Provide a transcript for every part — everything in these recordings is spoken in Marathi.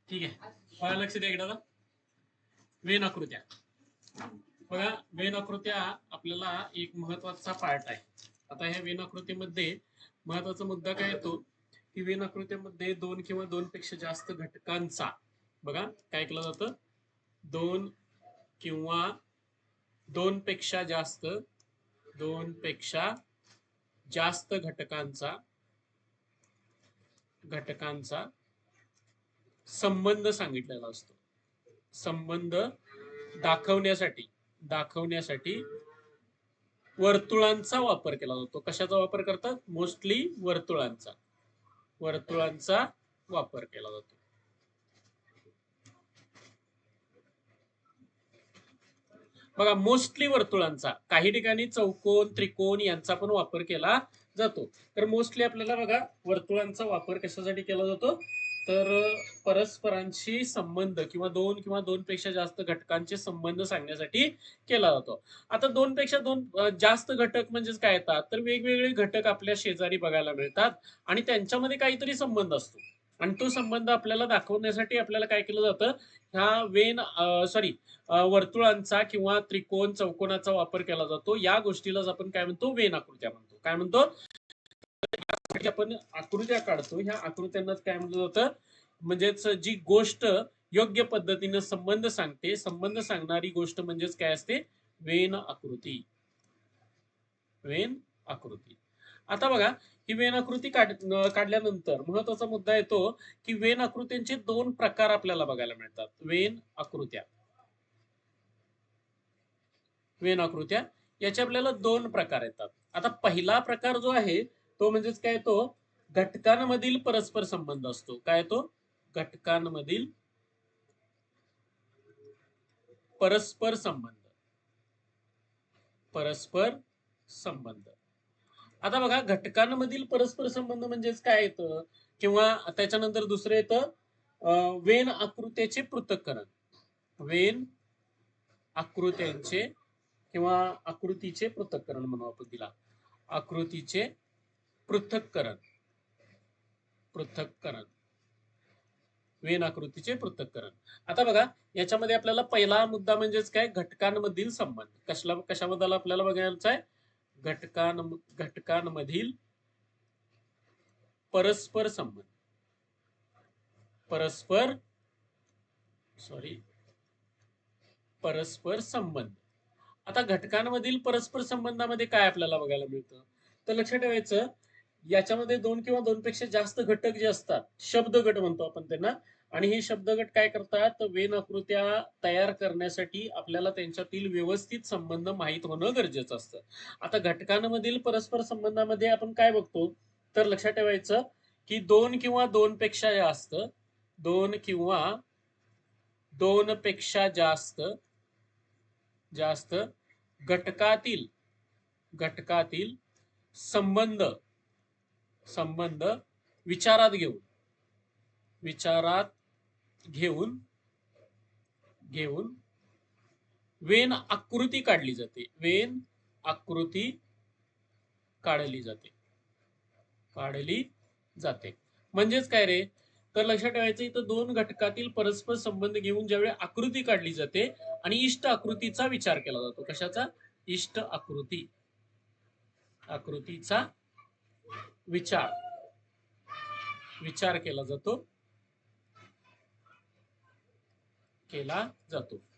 ठीक आहे. बघा लक्ष द्या एकदा. वेन आकृत्या बघा, वेन आकृत्या आपल्याला एक महत्वाचा पार्ट आहे. आता ह्या वेन आकृतीमध्ये महत्वाचा मुद्दा काय येतो की वेन आकृतीमध्ये दोन किंवा दोन पेक्षा जास्त घटकांचा बघा काय केलं जातं, दोन किंवा दोन पेक्षा जास्त घटकांचा संबंध सांगितलेला असतो. संबंध दाखवण्यासाठी वर्तुळांचा वापर केला जातो. कशाचा वापर करतात? मोस्टली वर्तुळांचा वापर केला जातो. बघा, मोस्टली वर्तुळांचा, काही ठिकाणी चौकोन त्रिकोण यांचा पण वापर केला जातो. तर मोस्टली आपल्याला बघा वर्तुळांचा वापर कशासाठी केला जातो, तर परस्परांशी संबंध किंवा दोन पेक्षा जास्त घटकांचे संबंध सांगण्यासाठी केला जातो. आता दोन पेक्षा जास्त घटक म्हणजेच काय येतात, तर वेगवेगळे घटक आपल्या शेजारी बघायला मिळतात आणि त्यांच्यामध्ये काहीतरी संबंध असतो आणि तो संबंध आपल्याला दाखवण्यासाठी आपल्याला काय केलं जातं, ह्या वर्तुळांचा किंवा त्रिकोण चौकोनाचा वापर केला जातो. या गोष्टीलाच आपण काय म्हणतो, वेन आकृत्या म्हणतो. काय म्हणतो? आपण आकृत्या काढतो, ह्या आकृत्यांनाच काय म्हणलं जातं, म्हणजेच जी गोष्ट योग्य पद्धतीने संबंध सांगते, संबंध सांगणारी गोष्ट म्हणजेच काय असते, वेन आकृती. आता बघा, ही वेन आकृती काढल्यानंतर महत्वाचा मुद्दा येतो की वेन आकृत्यांचे दोन प्रकार आपल्याला बघायला मिळतात. वेन आकृत्या याचे आपल्याला दोन प्रकार येतात. आता पहिला प्रकार जो आहे तो म्हणजेच काय, तो घटकांमधील परस्पर संबंध असतो. काय तो? घटकांमधील परस्पर संबंध. आता बघा, घटकांमधील परस्पर संबंध म्हणजेच काय येतं, किंवा त्याच्यानंतर दुसरं येतं वेन आकृत्याचे पृथक्करण. वेन आकृत्यांचे किंवा आकृतीचे पृथक्करण म्हणू आपण तिला. आकृतीचे पृथक्करण. वेन आकृतीचे पृथक्करण. आता बघा, याच्यामध्ये आपल्याला पहिला मुद्दा म्हणजेच काय, घटकांमधील संबंध. कशाबद्दल आपल्याला बघायचं आहे, घटकांमधील परस्पर संबंध. आता घटकांमधील परस्पर संबंधामध्ये काय आपल्याला बघायला मिळतं, तर लक्षात ठेवायचं, याच्यामध्ये दोन किंवा दोन पेक्षा जास्त घटक जे असतात, शब्दगट म्हणतो आपण त्यांना, आणि हे शब्दगट काय करतात, वेन आकृत्या तयार करण्यासाठी आपल्याला त्यांच्यातील व्यवस्थित संबंध माहित होणं गरजेचं असतं. आता घटकांमधील परस्पर संबंधामध्ये आपण काय बघतो, तर लक्षात ठेवायचं की दोन किंवा दोन पेक्षा जास्त घटकातील संबंध विचारात घेऊन वेन आकृती काढली जाते. म्हणजेच काय रे, तर लक्षात ठेवायचं, इथं दोन घटकातील परस्पर संबंध घेऊन ज्यावेळी आकृती काढली जाते आणि इष्ट आकृतीचा विचार केला जातो. कशाचा? इष्ट आकृतीचा विचार केला जातो.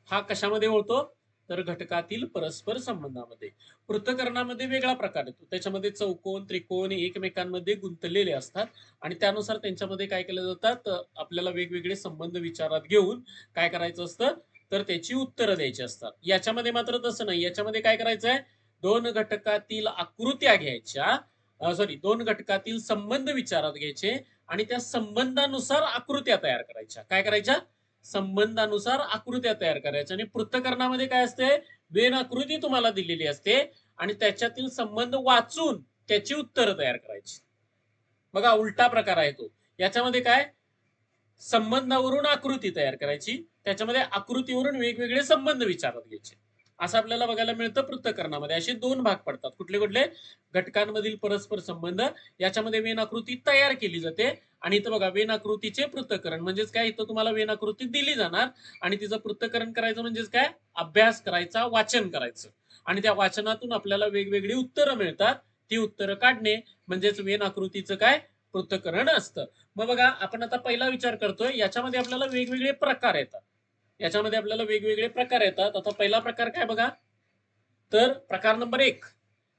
हा कशामध्ये होतो, तर घटकातील परस्पर संबंधामध्ये. पृथक्करणामध्ये वेगळा प्रकार येतो. त्याच्यामध्ये चौकोन त्रिकोण एकमेकांमध्ये गुंतलेले असतात आणि त्यानुसार त्यांच्यामध्ये काय केलं जातात, आपल्याला वेगवेगळे संबंध विचारात घेऊन काय करायचं असतं, तर त्याची उत्तरं द्यायची असतात. याच्यामध्ये मात्र तसं नाही. याच्यामध्ये काय करायचंय, दोन घटकातील आकृत्या घ्यायच्या, दोन घटकातील संबंध विचारात घ्यायचे आणि त्या संबंधानुसार आकृत्या तयार करायच्या. काय करायच्या? संबंधानुसार आकृत्या तयार करायच्या. आणि पृथक्करणामध्ये काय असते, वेन आकृती तुम्हाला दिलेली असते आणि त्याच्यातील संबंध वाचून त्याची उत्तरं तयार करायची. बघा, उलटा प्रकार आहे तो. याच्यामध्ये काय, संबंधावरून आकृती तयार करायची, त्याच्यामध्ये आकृतीवरून वेगवेगळे संबंध विचारात घ्यायचे. असं आपल्याला बघायला मिळतं पृथक्करणामध्ये. असे दोन भाग पडतात. कुठले कुठले? घटकांमधील परस्पर संबंध, याच्यामध्ये वेन आकृती तयार केली जाते. आणि इथं बघा वेन आकृतीचे पृथक्करण म्हणजेच काय, इथं तुम्हाला वेन आकृती दिली जाणार आणि तिचं पृथक्करण करायचं म्हणजेच काय, अभ्यास करायचा, वाचन करायचं आणि त्या वाचनातून आपल्याला वेगवेगळी उत्तरं मिळतात. ती उत्तरं काढणे म्हणजेच वेन आकृतीचं काय, पृथक्करण असतं. मग बघा आपण आता पहिला विचार करतोय, याच्यामध्ये आपल्याला वेगवेगळे प्रकार येतात. याच्यामध्ये आपल्याला वेगवेगळे प्रकार येतात. आता पहिला प्रकार काय बघा, तर प्रकार नंबर 1,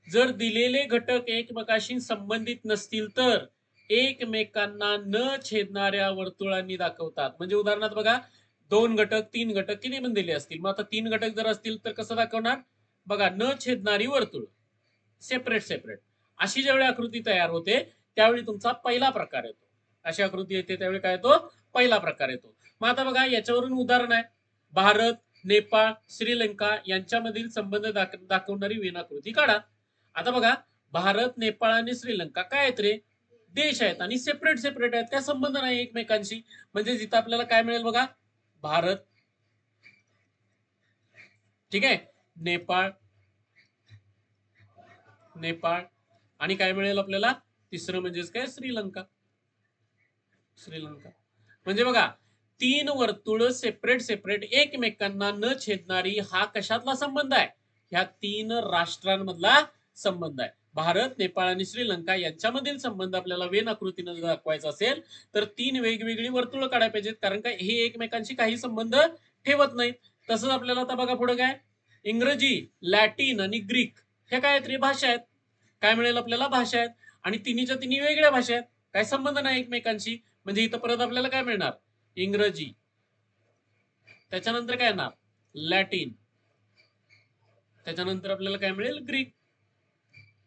जर दिलेले घटक एकमेकाशी संबंधित नसतील तर एकमेकांना न छेदणाऱ्या वर्तुळांनी दाखवतात. म्हणजे उदाहरणार्थ बघा, 2 घटक 3 घटक किती पण दिले असतील, मग आता 3 घटक जर असतील तर कसं दाखवणार बघा, न छेदणारी वर्तुळ, सेपरेट सेपरेट. अशी ज्यावेळी आकृती तयार होते त्यावेळी तुमचा पहिला प्रकार येतो. अशी आकृती येते त्यावेळी काय येतो, पहिला प्रकार येतो. मग आता बघा याच्यावरून उदाहरण आहे, भारत, नेपाळ, श्रीलंका यांच्यामधील संबंध दाखवणारी वेन आकृती काढा. आता बघा, भारत, नेपाळ आणि श्रीलंका काय आहेत रे, देश आहेत आणि सेपरेट सेपरेट आहेत, काय संबंध नाही एकमेकांशी. म्हणजे जिथं आपल्याला काय मिळेल बघा, भारत, ठीक आहे, नेपाळ, नेपाळ आणि काय मिळेल आपल्याला, तिसरं म्हणजेच काय, श्रीलंका. श्रीलंका म्हणजे बघा, 3 वर्तुळ सेपरेट सेपरेट एकमेकांना न छेदणारी, हा कशातला संबंध आहे, ह्या 3 राष्ट्रांमधला संबंध आहे. भारत, नेपाळ आणि श्रीलंका यांच्यामधील संबंध आपल्याला वेन आकृतीने दाखवायचा असेल तर 3 वेगवेगळी वर्तुळ काढायला पाहिजेत, कारण काय हे एकमेकांशी काही संबंध ठेवत नाहीत. तसंच आपल्याला आता बघा पुढे काय, इंग्रजी, लॅटिन आणि ग्रीक हे काय आहेत रे, भाषा आहेत. काय मिळेल आपल्याला, भाषा आहेत आणि तिन्हीच्या तिन्ही वेगळ्या भाषा आहेत, काय संबंध नाही एकमेकांशी. म्हणजे इथं परत आपल्याला काय मिळणार, इंग्रजी, त्याच्यानंतर काय येणार लॅटिन, त्याच्यानंतर आपल्याला काय मिळेल, ग्रीक.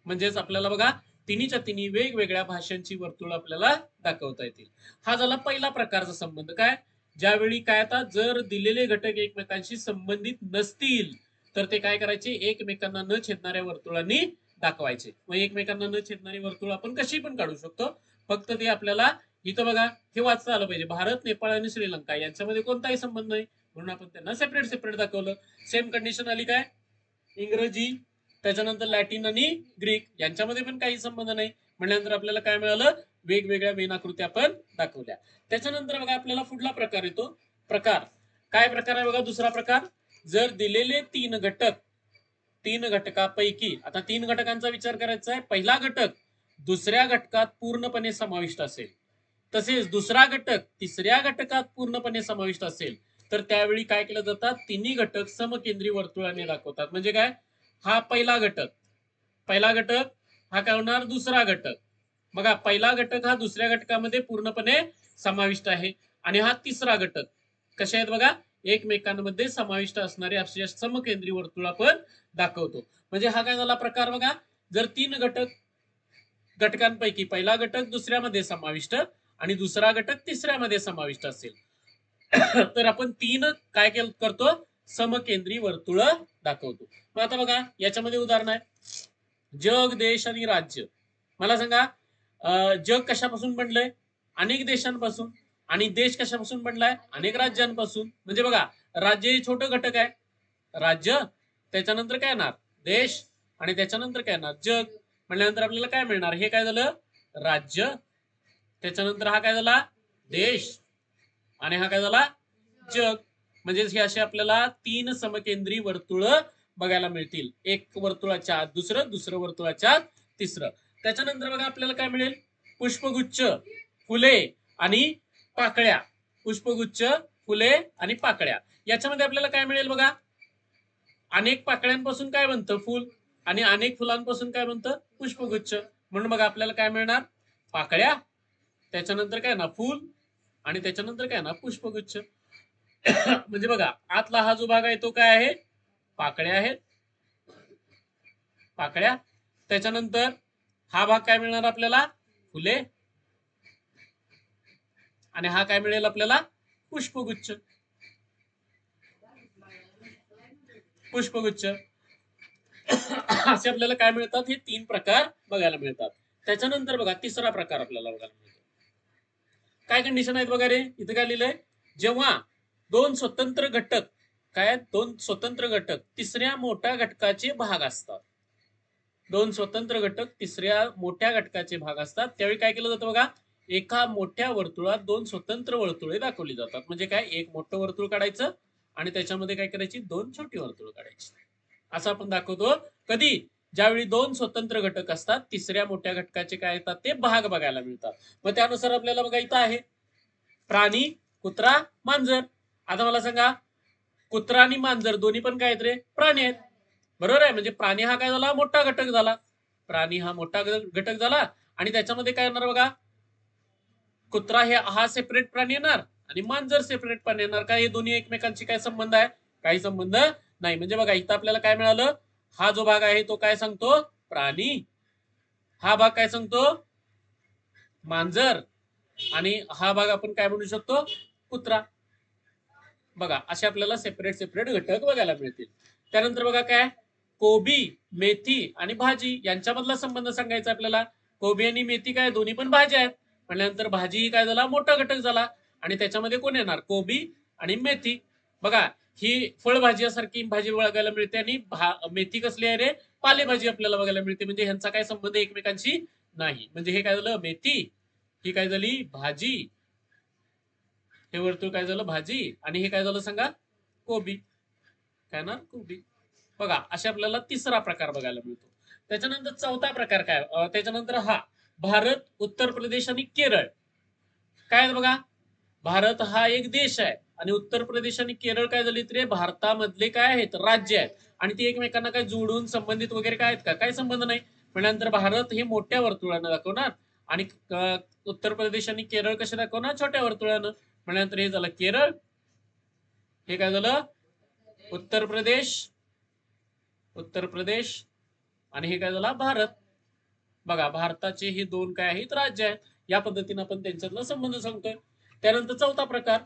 म्हणजेच आपल्याला बघा तिन्हीच्या तिन्ही वेगवेगळ्या भाषांची वर्तुळ आपल्याला दाखवता येतील. हा झाला पहिला प्रकारचा संबंध. काय, ज्यावेळी काय, आता जर दिलेले घटक एकमेकांशी संबंधित नसतील तर ते काय करायचे, एकमेकांना न छेदणाऱ्या वर्तुळांनी दाखवायचे. मग एकमेकांना न छेदणारी वर्तुळ आपण कशी पण काढू शकतो, फक्त ते आपल्याला इथं बघा हे वाचता आलं पाहिजे, भारत, नेपाळ आणि श्रीलंका यांच्यामध्ये कोणताही संबंध नाही म्हणून आपण त्यांना सेपरेट सेपरेट दाखवलं. सेम कंडिशन आली काय, इंग्रजी, त्याच्यानंतर लॅटिन आणि ग्रीक यांच्यामध्ये पण काही संबंध नाही म्हटल्यानंतर आपल्याला काय मिळालं, वेगवेगळ्या वेन आकृत्या आपण दाखवल्या. त्याच्यानंतर बघा आपल्याला पुढला प्रकार येतो. प्रकार काय, प्रकार आहे बघा दुसरा प्रकार, जर दिलेले 3 घटक, 3 घटकापैकी, आता 3 घटकांचा विचार करायचा आहे, पहिला घटक दुसऱ्या घटकात पूर्णपणे समाविष्ट असेल, तसेच दुसरा घटक तिसऱ्या घटकात पूर्णपणे समाविष्ट असेल तर त्यावेळी काय केलं जातात, तिन्ही घटक समकेंद्री वर्तुळाने दाखवतात. म्हणजे काय, हा पहिला घटक, पहिला घटक हा काय होणार, दुसरा घटक. बघा पहिला घटक हा दुसऱ्या घटकामध्ये पूर्णपणे समाविष्ट आहे आणि हा तिसरा घटक कसे आहेत बघा, एकमेकांमध्ये समाविष्ट असणारे असे समकेंद्री वर्तुळ आपण दाखवतो. म्हणजे हा काय झाला प्रकार बघा, जर 3 घटकांपैकी पहिला घटक दुसऱ्यामध्ये समाविष्ट आणि दुसरा घटक तिसऱ्यामध्ये समाविष्ट असेल तर आपण 3 काय करतो, समकेंद्री वर्तुळ दाखवतो. मग आता बघा याच्यामध्ये उदाहरण आहे, जग, देश आणि राज्य. मला सांगा, जग कशापासून बनलंय, अनेक देशांपासून, आणि देश कशापासून बनलाय, अनेक राज्यांपासून. म्हणजे बघा राज्य हे छोटं घटक आहे, राज्य, त्याच्यानंतर काय येणार देश आणि त्याच्यानंतर काय येणार जग. म्हटल्यानंतर आपल्याला काय मिळणार, हे काय झालं राज्य, त्याच्यानंतर हा काय झाला देश आणि हा काय झाला जग. म्हणजे हे असे आपल्याला 3 समकेंद्री वर्तुळ बघायला मिळतील, एक वर्तुळाच्या आत दुसरं, दुसरं वर्तुळाच्या आत तिसरं. त्याच्यानंतर बघा आपल्याला काय मिळेल, पुष्पगुच्छ, फुले आणि पाकळ्या. पुष्पगुच्छ, फुले आणि पाकळ्या याच्यामध्ये आपल्याला काय मिळेल बघा, अनेक पाकळ्यांपासून काय बनतं, फुल, आणि अनेक फुलांपासून काय बनतं, पुष्पगुच्छ. म्हणून बघा आपल्याला काय मिळणार, पाकळ्या, त्याच्यानंतर काय ना फुल आणि त्याच्यानंतर काय ना पुष्पगुच्छ. म्हणजे बघा आतला हा जो भाग आहे तो काय आहे, पाकळ्या आहेत, पाकळ्या. त्याच्यानंतर हा भाग काय मिळणार आपल्याला, फुले, आणि हा काय मिळेल आपल्याला, पुष्पगुच्छ. पुष्पगुच्छ असे आपल्याला काय मिळतात, हे 3 प्रकार बघायला मिळतात. त्याच्यानंतर बघा तिसरा प्रकार आपल्याला बघायला मिळतो. काय कंडिशन आहेत बघा रे, इथं काय लिहिलंय, जेव्हा 2 स्वतंत्र घटक काय दोन स्वतंत्र घटक तिसऱ्या मोठ्या घटकाचे भाग असतात. दोन स्वतंत्र घटक तिसऱ्या मोठ्या घटकाचे भाग असतात. त्यावेळी काय केलं जातं बघा, एका मोठ्या वर्तुळात दोन स्वतंत्र वर्तुळे दाखवली जातात. म्हणजे काय, एक मोठं वर्तुळ काढायचं आणि त्याच्यामध्ये काय करायची, दोन छोटी वर्तुळ काढायची. असं आपण दाखवतो. कधी, ज्यावेळी दोन स्वतंत्र घटक असतात, तिसऱ्या मोठ्या घटकाचे काय येतात, ते भाग बघायला मिळतात. मग त्यानुसार आपल्याला बघा इथं आहे प्राणी, कुत्रा, मांजर. आता मला सांगा, कुत्रा आणि मांजर दोन्ही पण काय आहेत रे, प्राणी आहेत. बरोबर आहे. म्हणजे प्राणी हा काय झाला, मोठा घटक झाला. प्राणी हा मोठा घटक झाला. आणि त्याच्यामध्ये काय येणार बघा, कुत्रा हा सेपरेट प्राणी येणार आणि मांजर सेपरेट प्राणी येणार. काय हे दोन्ही एकमेकांशी काय संबंध आहे, काही संबंध नाही. म्हणजे बघा इथं आपल्याला काय मिळालं, हा जो भाग आहे तो काय सांगतो, प्राणी. हा भाग काय सांगतो, मांजर. आणि हा भाग आपण काय म्हणू शकतो, कुत्रा. बघा असे आपल्याला सेपरेट सेपरेट घटक बघायला मिळतील. त्यानंतर बघा काय, कोबी, मेथी आणि भाजी यांच्यामधला संबंध सांगायचा आपल्याला. कोबी आणि मेथी काय दोन्ही पण भाज्या आहेत. म्हटल्यानंतर भाजी ही काय झाला, मोठा घटक झाला. आणि त्याच्यामध्ये कोण येणार, कोबी आणि मेथी. बघा ही फळभाजीसारखी भाजी बघायला मिळते आणि मेथी कसली आहे रे, पालेभाजी आपल्याला बघायला मिळते. म्हणजे ह्यांचा काय संबंध एकमेकांशी नाही. म्हणजे हे काय झालं, मेथी. ही काय झाली, भाजी. हे वर्तुळ काय झालं, भाजी. आणि हे काय झालं सांगा, कोबी. काय ना, कोबी. बघा अशा आपल्याला तिसरा प्रकार बघायला मिळतो. त्याच्यानंतर चौथा प्रकार काय, त्याच्यानंतर हा भारत, उत्तर प्रदेश आणि केरळ. काय बघा, भारत हा एक देश आहे आणि उत्तर प्रदेश आणि केरळ काय झाली रे, भारतामधले काय आहेत, राज्य आहेत. आणि ती एकमेकांना काय जोडून संबंधित वगैरे काय आहेत का, काय संबंध नाही. म्हटल्यानंतर भारत हे मोठ्या वर्तुळानं दाखवणार आणि उत्तर प्रदेश आणि केरळ कसे दाखवणार, छोट्या वर्तुळानं. म्हटल्यानंतर हे झालं केरळ, हे काय झालं उत्तर प्रदेश, उत्तर प्रदेश. आणि हे काय झाला भारत. बघा भारताचे हे दोन काय आहेत, राज्य आहेत. या पद्धतीने आपण त्यांच्यातला संबंध सांगतोय. त्यानंतर चौथा प्रकार,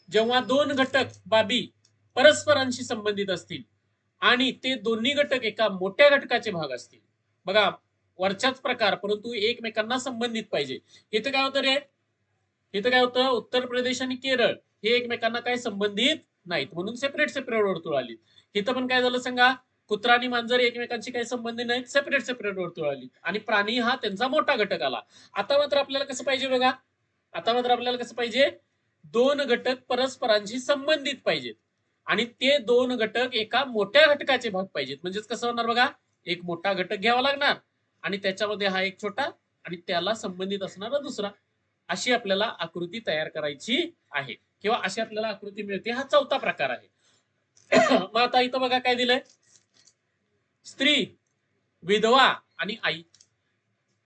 जेव्हा दोन घटक बाबी परस्परांशी संबंधित असतील आणि ते दोन्ही घटक एका मोठ्या घटकाचे भाग असतील. बघा वरच्याच प्रकार, परंतु एकमेकांना संबंधित पाहिजे. इथं काय होतं रे, इथं काय होतं, उत्तर प्रदेश आणि केरळ हे एकमेकांना काय संबंधित नाहीत, म्हणून सेपरेट सेपरेट वर्तुळ आली. इथं पण काय झालं सांगा, कुत्रा आणि मांजर एकमेकांशी काही संबंध नाहीत, सेपरेट सेपरेट वर्तुळ आली. आणि प्राणी हा त्यांचा मोठा घटक आला. आता मात्र आपल्याला कसं पाहिजे बघा, आता मात्र आपल्याला कसं पाहिजे, दोन घटक परस्परांशी संबंधित पाहिजेत आणि ते दोन घटक एका मोठ्या घटकाचे भाग पाहिजेत. म्हणजेच कसं होणार बघा, एक मोठा घटक घ्यावा लागणार आणि त्याच्यामध्ये हा एक छोटा आणि त्याला संबंधित असणारा दुसरा. अशी आपल्याला आकृती तयार करायची आहे किंवा अशी आपल्याला आकृती मिळते. हा चौथा प्रकार आहे. मग आता इथं बघा काय दिलंय, स्त्री, विधवा आणि आई.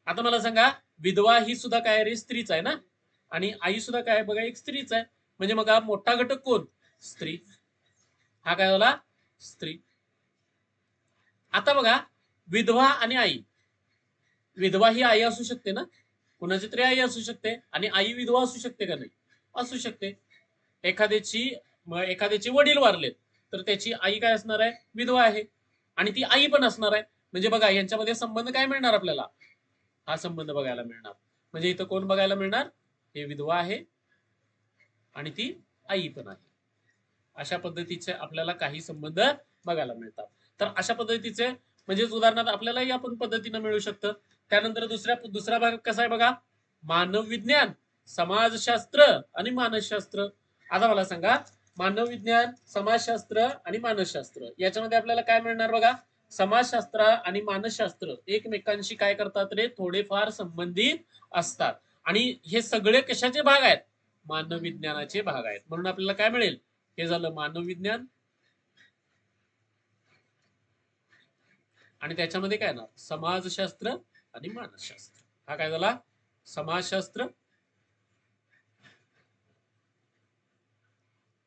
आता मला सांगा, विधवा ही सुद्धा काय रे, स्त्रीच आहे ना, आणि आई सुद्धा काय बघा, एक स्त्रीच आहे. म्हणजे मग मोठा घटक कोण, स्त्री. हा काय झाला, स्त्री. आता बघा, विधवा आणि आई. विधवा ही आई असू शकते ना, कुणाची तरी आई असू शकते. आणि आई विधवा असू शकते का, नाही असू शकते. एखाद्याचे वडील वारलेत तर त्याची आई काय असणार आहे, विधवा आहे. आणि ती आई पण असणार आहे. म्हणजे बघा यांच्यामध्ये संबंध काय मिळणार आपल्याला, हा संबंध बघायला मिळणार. म्हणजे इथं कोण बघायला मिळणार, हे विधवा आहे आणि ती आई पण आहे. अशा पद्धतीचे आपल्याला काही संबंध बघायला मिळतात. तर अशा पद्धतीचे म्हणजे उदाहरणार्थ आपल्यालाही आपण पद्धतीनं मिळू शकतं. त्यानंतर दुसरा भाग कसा आहे बघा, मानव विज्ञान, समाजशास्त्र आणि मानसशास्त्र. आता मला सांगा, मानव विज्ञान, समाजशास्त्र आणि मानसशास्त्र याच्यामध्ये आपल्याला काय मिळणार बघा, समाजशास्त्र आणि मानसशास्त्र एकमेकांशी काय करतात रे, थोडेफार संबंधित असतात. आणि हे सगळे कशाचे भाग आहेत, मानव विज्ञानाचे भाग आहेत. म्हणून आपल्याला काय मिळेल, हे झालं मानव विज्ञान आणि त्याच्यामध्ये काय ना, समाजशास्त्र आणि मानसशास्त्र. हा काय झाला, समाजशास्त्र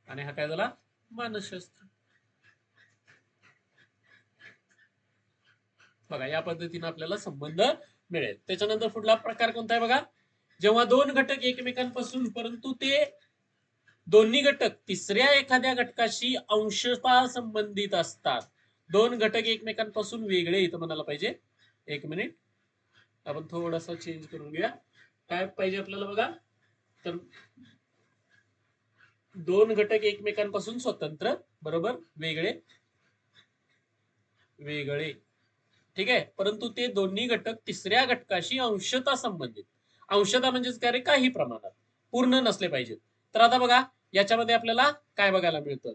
आणि हा काय झाला, मानसशास्त्र. बघा या पद्धतीने आपल्याला संबंध मिळेल. त्याच्यानंतर पुढला प्रकार कोणता आहे बघा, जेव्हा दोन घटक एकमेकांपासून परंतु ते दोन्ही घटक तिसऱ्या एखाद्या घटकाशी अंशतः संबंधित असतात. दोन घटक एकमेकांपासून वेगळे, इथं म्हणायला पाहिजे, एक मिनिट आपण थोडासा चेंज करून घेऊया. काय पाहिजे आपल्याला बघा, तर दोन घटक एकमेकांपासून स्वतंत्र, बरोबर, वेगळे वेगळे, ठीक आहे, परंतु ते दोन्ही घटक तिसऱ्या घटकाशी अंशतः संबंधित. अंशतः म्हणजेच काय रे, काही प्रमाणात, पूर्ण नसले पाहिजेत. तर आता बघा याच्यामध्ये आपल्याला काय बघायला मिळतं,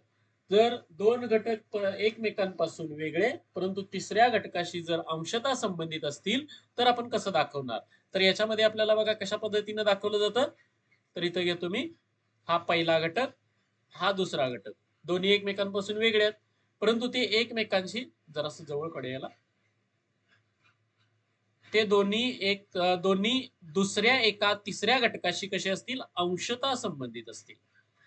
जर दोन घटक एकमेकांपासून वेगळे परंतु तिसऱ्या घटकाशी जर अंशतः संबंधित असतील तर आपण कसं दाखवणार. तर याच्यामध्ये आपल्याला बघा कशा पद्धतीने दाखवलं जातं. तर इथं घेतो मी, हा पहिला घटक, हा दुसरा घटक, दोन्ही एकमेकांपासून वेगळे आहेत परंतु ते एकमेकांशी, जरासं जवळकडे याला, ते दोन्ही दुसऱ्या एका तिसऱ्या घटकाशी कसे असतील, अंशतः संबंधित असतील.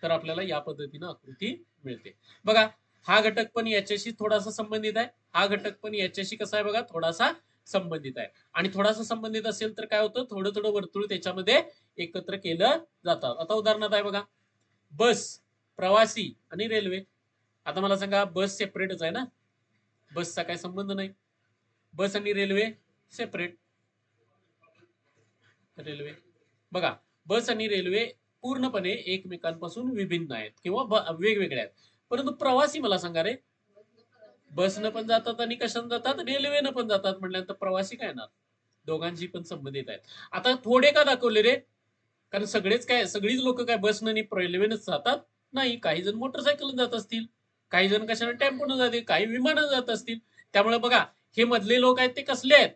तर आपल्याला या पद्धतीनं आकृती मिळते. बघा हा घटक पण याच्याशी थोडासा संबंधित आहे, हा घटक पण याच्याशी कसा आहे बघा, थोडासा संबंधित आहे. आणि थोडासा संबंधित असेल तर काय होतं, थोडं थोडं वर्तुळ त्याच्यामध्ये एकत्र केलं जातं. आता उदाहरणार्थ आहे बघा, बस, प्रवासी आणि रेल्वे. आता मला सांगा, बस सेपरेटच आहे ना, बसचा काय संबंध नाही, बस आणि रेल्वे सेपरेट. रेल्वे, बघा बस आणि रेल्वे पूर्णपणे एकमेकांपासून विभिन्न आहेत किंवा वेगवेगळे आहेत. परंतु प्रवासी मला सांगा रे, बसनं पण जातात आणि कशानं जातात, रेल्वेनं पण जातात, म्हटल्यानंतर प्रवासी काय येणार, दोघांशी पण संबंधित आहेत. आता थोडे का दाखवले रे, कारण सगळीच लोक काय बसनं आणि रेल्वेनंच जातात नाही, काही जण मोटरसायकलनं जात असतील, काही जण कशाने टेम्पोनं जाते, काही विमानानं जात असतील. त्यामुळे बघा हे मधले लोक आहेत ते कसले आहेत,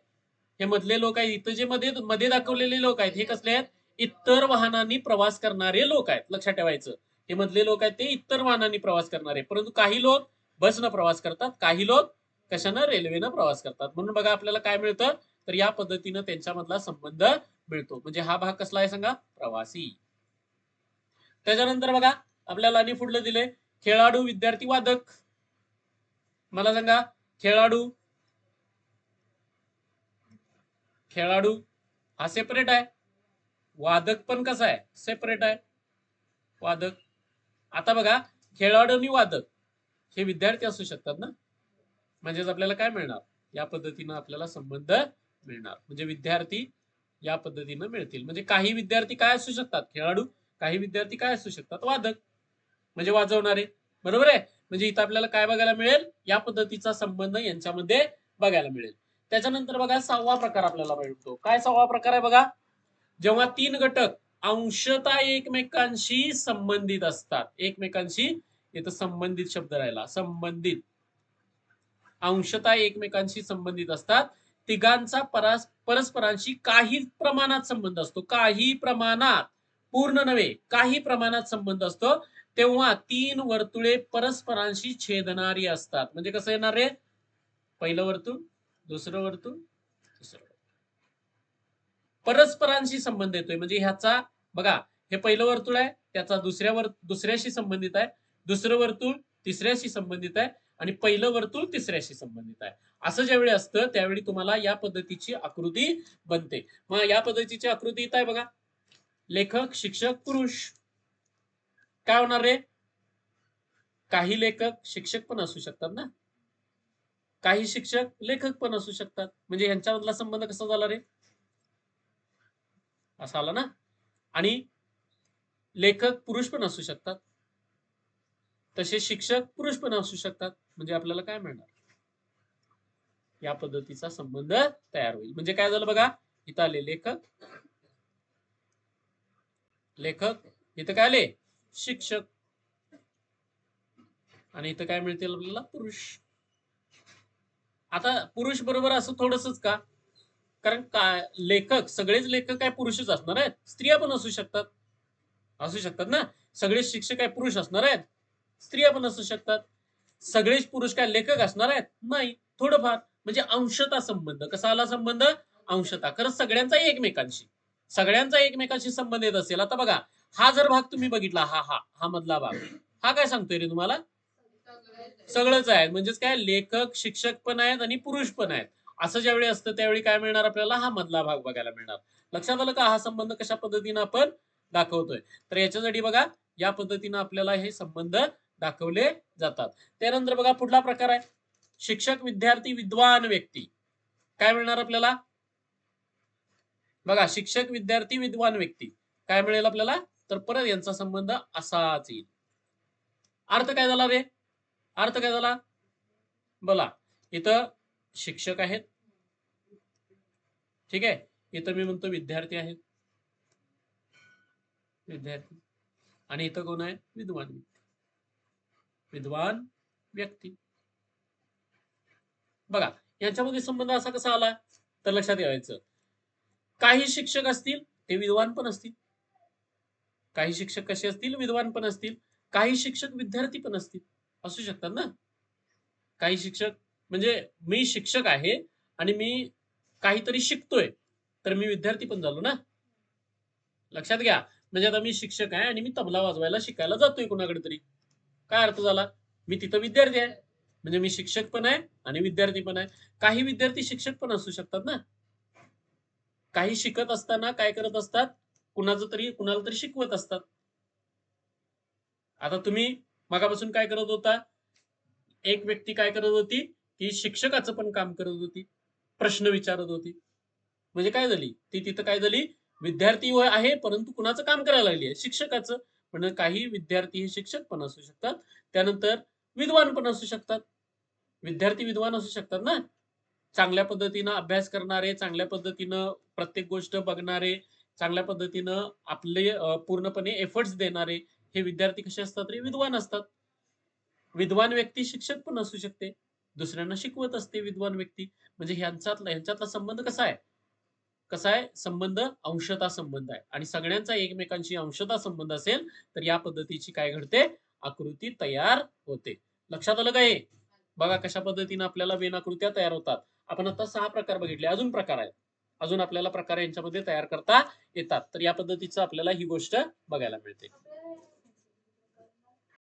हे मधले लोक आहेत, इथं जे मध्ये मध्ये दाखवलेले लोक आहेत हे कसले आहेत, इतर वाहनांनी प्रवास करणारे लोक आहेत. लक्षात ठेवायचं, हे मधले लोक आहेत ते इतर वाहनांनी प्रवास करणारे, परंतु काही लोक बसनं प्रवास करतात, काही लोक कशानं, रेल्वेनं प्रवास करतात. म्हणून बघा आपल्याला काय मिळतं, तर या पद्धतीनं त्यांच्यामधला संबंध मिळतो. म्हणजे हा भाग कसला आहे सांगा, प्रवासी. त्याच्यानंतर बघा आपल्याला आणि पुढलं दिलंय, खेळाडू, विद्यार्थी, वादक. मला सांगा, खेळाडू, खेळाडू हा सेपरेट आहे, वादक पण कसा आहे, सेपरेट आहे, वादक. आता बघा खेळाडू आणि वादक हे विद्यार्थी असू शकतात ना, म्हणजेच आपल्याला काय मिळणार, या पद्धतीनं आपल्याला संबंध मिळणार. म्हणजे विद्यार्थी या पद्धतीनं मिळतील. म्हणजे काही विद्यार्थी काय असू शकतात, खेळाडू, काही विद्यार्थी काय असू शकतात, वादक, म्हणजे वाजवणारे, बरोबर आहे. म्हणजे इथं आपल्याला काय बघायला मिळेल, या पद्धतीचा संबंध यांच्यामध्ये बघायला मिळेल. त्याच्यानंतर बघा सहावा प्रकार आपल्याला मिळतो. काय सहावा प्रकार आहे बघा, जेव्हा तीन घटक अंशतः एकमेकांशी संबंधित असतात, एकमेकांशी, इथं संबंधित शब्द राहिला, संबंधित, अंशतः एकमेकांशी संबंधित असतात, तिघांचा परस्परांशी काही प्रमाणात संबंध असतो, काही प्रमाणात, पूर्ण नव्हे, काही प्रमाणात संबंध असतो, तेव्हा तीन वर्तुळे परस्परांशी छेदणारी असतात. म्हणजे कसं येणार रे, पहिलं वर्तुळ, दुसरं वर्तुळ, तिसरं, परस्परांशी संबंध येतोय. म्हणजे ह्याचा बघा, हे पहिलं वर्तुळ आहे, त्याचा दुसऱ्याशी संबंधित आहे, दुसरं वर्तुळ तिसऱ्याशी संबंधित आहे आणि पहिलं वर्तुळ तिसऱ्याशी संबंधित आहे. असं ज्यावेळी असतं त्यावेळी तुम्हाला या पद्धतीची आकृती बनते. मग या पद्धतीची आकृती इथं आहे बघा, लेखक, शिक्षक, पुरुष. काय होणार रे, काही लेखक शिक्षक पण असू शकतात ना, काही शिक्षक लेखक पण असू शकतात. म्हणजे ह्यांच्यामधला संबंध कसा झाला रे, असा आला ना. आणि लेखक पुरुष पण असू शकतात, तसे शिक्षक पुरुष पण असू शकतात. म्हणजे आपल्याला काय मिळणार, या पद्धतीचा संबंध तयार होईल. म्हणजे काय झालं बघा, इथं आले लेखक, लेखक, इथं काय आले शिक्षक, आणि इथं काय मिळतील आपल्याला, पुरुष. आता पुरुष बरोबर असं थोडंसच का, कारण काय, लेखक, सगळेच लेखक काय पुरुषच असणार आहेत, स्त्रिया पण असू शकतात, असू शकतात ना. सगळे शिक्षक काय पुरुष असणार आहेत, स्त्रिया पण असू शकतात. सगळेच पुरुष काय लेखक असणार आहेत, नाही, थोडंफार. म्हणजे अंशतः संबंध कसा आला, संबंध अंशतः. खरंच सगळ्यांचा एकमेकांशी, सगळ्यांचा एकमेकांशी संबंध येत असेल. आता बघा हा जर भाग तुम्ही बघितला, हा हा हा मधला भाग, हा काय सांगतोय रे तुम्हाला, सगळंच आहे. म्हणजेच काय, लेखक शिक्षक पण आहेत आणि पुरुष पण आहेत. असं ज्यावेळी असतं त्यावेळी काय मिळणार आपल्याला, हा मधला भाग बघायला मिळणार. लक्षात आलं का, हा संबंध कशा पद्धतीनं आपण दाखवतोय. तर याच्यासाठी बघा या पद्धतीनं आपल्याला हे संबंध दाखवले जातात. त्यानंतर बघा पुढला प्रकार आहे, शिक्षक, विद्यार्थी, विद्वान व्यक्ती. काय मिळणार आपल्याला बघा, शिक्षक, विद्यार्थी, विद्वान व्यक्ती काय मिळेल आपल्याला, तर परत यांचा संबंध असाच येईल. अर्थ काय झाला रे? अर्थ काय झाला? बोला. इथं शिक्षक आहेत, ठीक आहे. इथं मी म्हणतो विद्यार्थी आहेत, विद्यार्थी. आणि इथं कोण आहे? विद्वान व्यक्ती, विद्वान व्यक्ती. बघा यांच्यामध्ये संबंध असा कसा आला? तर लक्षात ठेवायचं, काही शिक्षक असतील ते विद्वान पण असतील, काही शिक्षक कसे असतील? विद्वान पण असतील. काही शिक्षक विद्यार्थी पण असतील, असू शकतात ना. काही शिक्षक म्हणजे मी शिक्षक आहे आणि मी काहीतरी शिकतोय, तर मी विद्यार्थी पण झालो ना. लक्षात घ्या. म्हणजे आता मी शिक्षक आहे आणि मी तबला वाजवायला शिकायला जातोय कुणाकडे तरी. काय अर्थ झाला? मी तिथं विद्यार्थी आहे, म्हणजे मी शिक्षक पण आहे आणि विद्यार्थी पण आहे. काही विद्यार्थी शिक्षक पण असू शकतात ना. काही शिकत असताना काय करत असतात? कुणाला तरी शिकवत असतात. आता तुम्ही मगापासून काय करत होता? एक व्यक्ती काय करत होती? की शिक्षकाचं पण काम करत होती, प्रश्न विचारत होती. म्हणजे काय झाली? ती तिथं काय झाली? विद्यार्थी आहे, परंतु कुणाचं काम करायला लागली आहे? शिक्षकाचं. म्हणजे काही विद्यार्थी हे शिक्षक पण असू शकतात. त्यानंतर विद्वान पण असू शकतात. विद्यार्थी विद्वान असू शकतात ना. चांगल्या पद्धतीनं अभ्यास करणारे, चांगल्या पद्धतीनं प्रत्येक गोष्ट बघणारे, चांगल्या पद्धतीनं आपले पूर्णपणे एफर्ट्स देणारे हे विद्यार्थी कसे असतात रे? विद्वान असतात. विद्वान व्यक्ती शिक्षक पण असू शकते, दुसऱ्यांना शिकवत असते विद्वान व्यक्ती. म्हणजे ह्यांच्यातला संबंध कसा आहे? कसा आहे? संबंध अंशतः संबंध आहे आणि सगळ्यांचा एकमेकांशी अंशतः संबंध असेल तर या पद्धतीची काय घडते? आकृती तयार होते. लक्षात आलं का हे? बघा कशा पद्धतीने आपल्याला वेनाकृत्या तयार होतात. आपण आता 6 प्रकार बघितले, अजून प्रकार आहेत. अजून आपल्याला प्रकार यांच्यामध्ये तयार करता येतात. तर या पद्धतीचं आपल्याला ही गोष्ट बघायला मिळते.